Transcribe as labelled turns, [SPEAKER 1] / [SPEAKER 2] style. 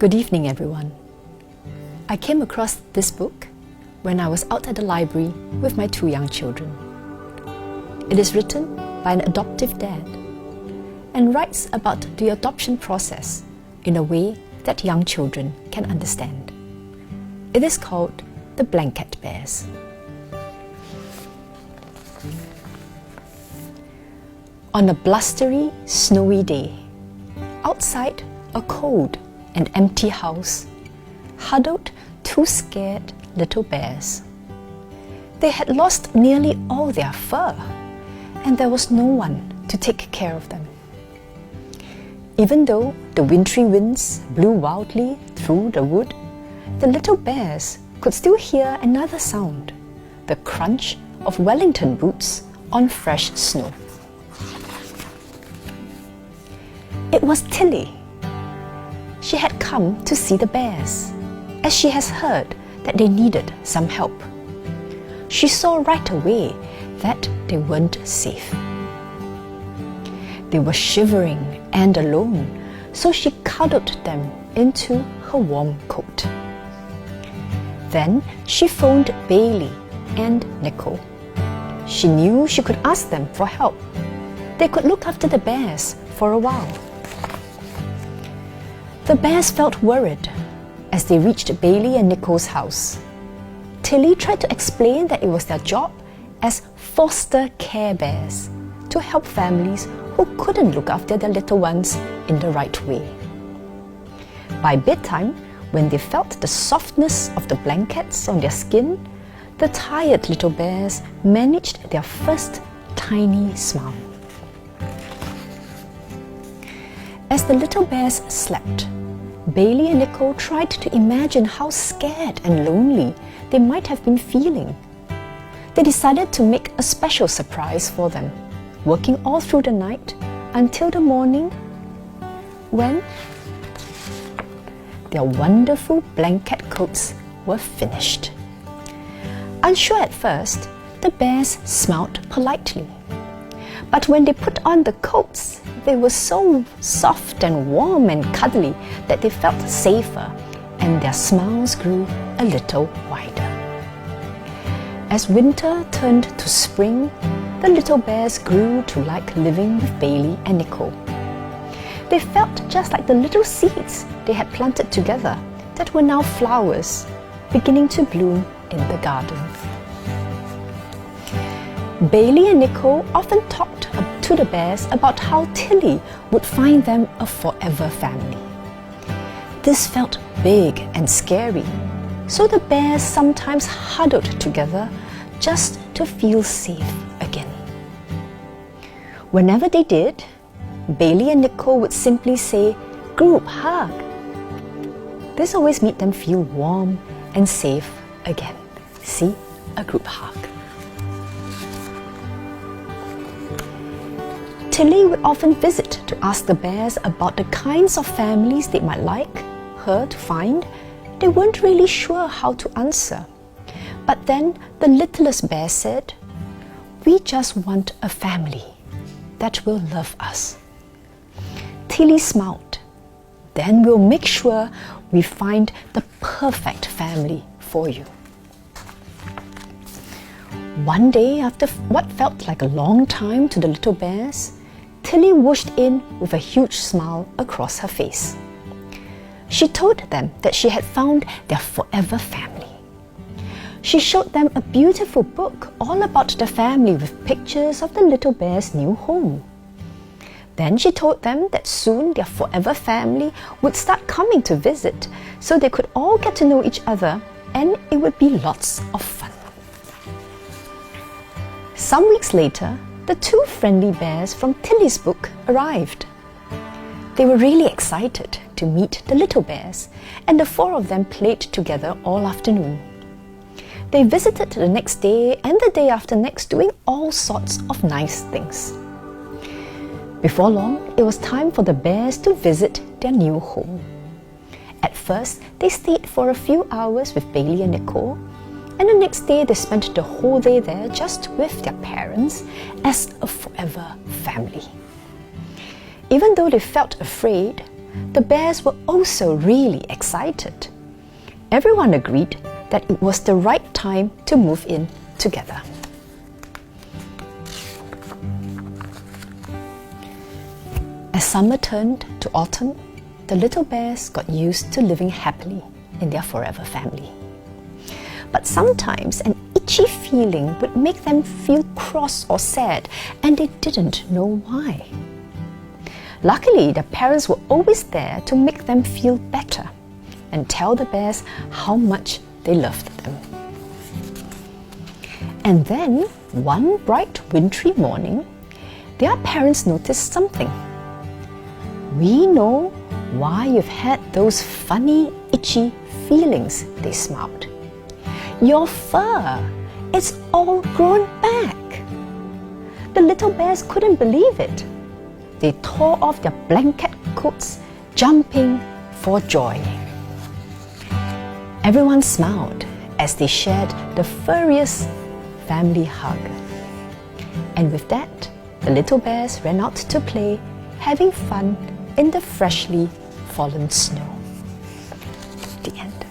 [SPEAKER 1] Good evening, everyone. I came across this book when I was out at the library with my 2 young children. It is written by an adoptive dad and writes about the adoption process in a way that young children can understand. It is called The Blanket Bears. On a blustery, snowy day, outside a cold and empty house, huddled 2 scared little bears. They had lost nearly all their fur, and there was no one to take care of them. Even though the wintry winds blew wildly through the wood, the little bears could still hear another sound, the crunch of Wellington boots on fresh snow. It was Tilly. She had come to see the bears, as she has heard that they needed some help. She saw right away that they weren't safe. They were shivering and alone, so she cuddled them into her warm coat. Then she phoned Bailey and Nicole. She knew she could ask them for help. They could look after the bears for a while. The bears felt worried as they reached Bailey and Nicole's house. Tilly tried to explain that it was their job as foster care bears to help families who couldn't look after their little ones in the right way. By bedtime, when they felt the softness of the blankets on their skin, the tired little bears managed their first tiny smile. As the little bears slept, Bailey and Nicole tried to imagine how scared and lonely they might have been feeling. They decided to make a special surprise for them, working all through the night until the morning when their wonderful blanket coats were finished. Unsure at first, the bears smiled politely. But when they put on the coats, they were so soft and warm and cuddly that they felt safer, and their smiles grew a little wider. As winter turned to spring, the little bears grew to like living with Bailey and Nicole. They felt just like the little seeds they had planted together that were now flowers beginning to bloom in the garden. Bailey and Nicole often talked to the bears about how Tilly would find them a forever family. This felt big and scary, so the bears sometimes huddled together just to feel safe again. Whenever they did, Bailey and Nicole would simply say, "Group hug." This always made them feel warm and safe again. See, a group hug. Tilly would often visit to ask the bears about the kinds of families they might like her to find. They weren't really sure how to answer. But then the littlest bear said, "We just want a family that will love us." Tilly smiled. "Then we'll make sure we find the perfect family for you." One day, after what felt like a long time to the little bears, Tilly whooshed in with a huge smile across her face. She told them that she had found their forever family. She showed them a beautiful book all about the family with pictures of the little bear's new home. Then she told them that soon their forever family would start coming to visit, so they could all get to know each other and it would be lots of fun. Some weeks later, the 2 friendly bears from Tilly's book arrived. They were really excited to meet the little bears, and the 4 of them played together all afternoon. They visited the next day and the day after next, doing all sorts of nice things. Before long, it was time for the bears to visit their new home. At first, they stayed for a few hours with Bailey and Nicole, and the next day they spent the whole day there just with their parents as a forever family. Even though they felt afraid, the bears were also really excited. Everyone agreed that it was the right time to move in together. As summer turned to autumn, the little bears got used to living happily in their forever family. But sometimes an itchy feeling would make them feel cross or sad, and they didn't know why. Luckily, the parents were always there to make them feel better and tell the bears how much they loved them. And then, one bright wintry morning, their parents noticed something. "We know why you've had those funny, itchy feelings," they smiled. "Your fur, it's all grown back." The little bears couldn't believe it. They tore off their blanket coats, jumping for joy. Everyone smiled as they shared the furriest family hug. And with that, the little bears ran out to play, having fun in the freshly fallen snow. The end.